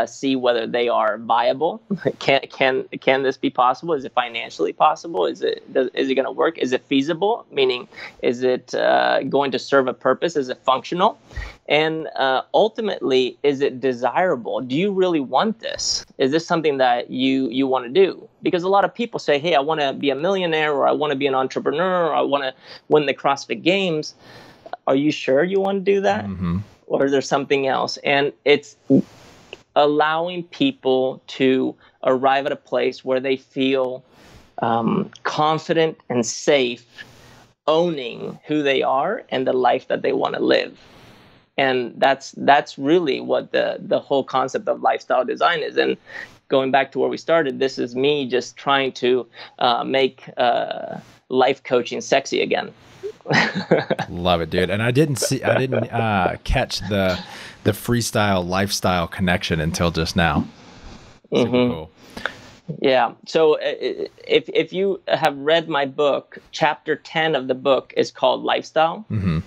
see whether they are viable. Can this be possible? Is it financially possible? Is it going to work? Is it feasible? Meaning, is it going to serve a purpose? Is it functional? And ultimately, is it desirable? Do you really want this? Is this something that you want to do? Because a lot of people say, hey, I want to be a millionaire, or I want to be an entrepreneur, or I want to win the CrossFit Games. Are you sure you want to do that? Mm-hmm. Or is there something else? And it's allowing people to arrive at a place where they feel confident and safe owning who they are and the life that they want to live. And that's really what the whole concept of lifestyle design is. And going back to where we started, this is me just trying to make life coaching sexy again. Love it, dude. And I didn't catch the Free+Style lifestyle connection until just now. Super cool. Yeah. So if you have read my book, chapter 10 of the book is called Lifestyle. Mm-hmm.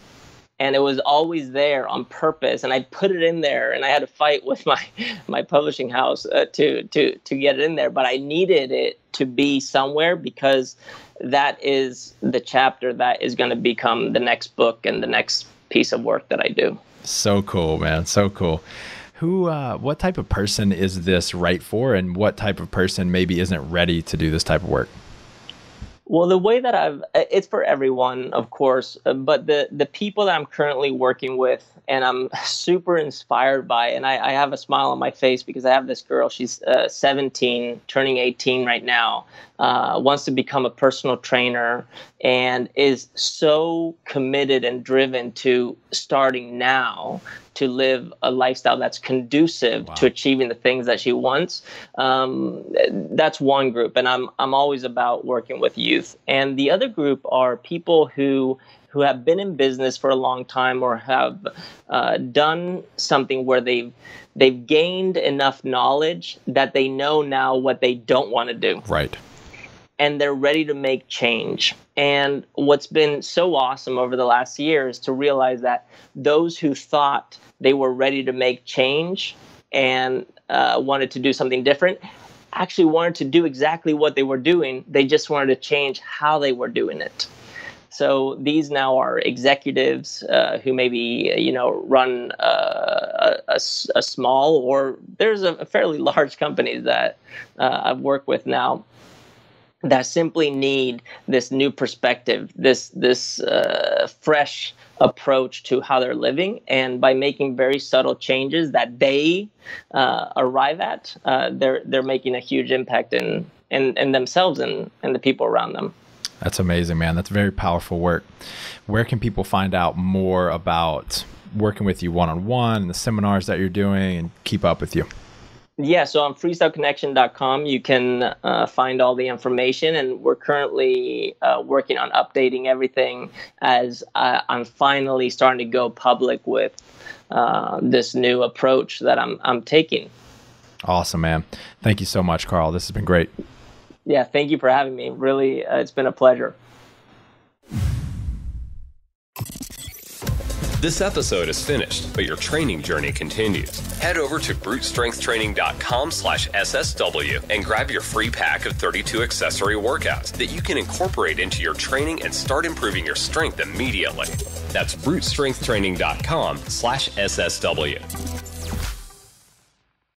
And it was always there on purpose. And I put it in there, and I had to fight with my publishing house to get it in there. But I needed it to be somewhere, because that is the chapter that is going to become the next book and the next piece of work that I do. So cool, man. So cool. What type of person is this right for, and what type of person maybe isn't ready to do this type of work? Well, the way that it's for everyone, of course, but the people that I'm currently working with and I'm super inspired by, and I have a smile on my face because I have this girl, she's 17, turning 18 right now, wants to become a personal trainer and is so committed and driven to starting now to live a lifestyle that's conducive to achieving the things that she wants. That's one group, and I'm always about working with youth. And the other group are people who have been in business for a long time, or have done something where they've gained enough knowledge that they know now what they don't want to do. Right. And they're ready to make change. And what's been so awesome over the last year is to realize that those who thought they were ready to make change and wanted to do something different actually wanted to do exactly what they were doing. They just wanted to change how they were doing it. So these now are executives who maybe run a small, or there's a fairly large company that I've worked with now that simply need this new perspective, this fresh approach to how they're living. And by making very subtle changes that they arrive at, they're making a huge impact in themselves and the people around them. That's amazing, man. That's very powerful work. Where can people find out more about working with you one-on-one and the seminars that you're doing and keep up with you? Yeah, so on freestyleconnection.com, you can find all the information, and we're currently working on updating everything as I'm finally starting to go public with this new approach that I'm taking. Awesome, man. Thank you so much, Carl. This has been great. Yeah, thank you for having me. Really, it's been a pleasure. This episode is finished, but your training journey continues. Head over to brutestrengthtraining.com/SSW and grab your free pack of 32 accessory workouts that you can incorporate into your training and start improving your strength immediately. That's brutestrengthtraining.com/SSW.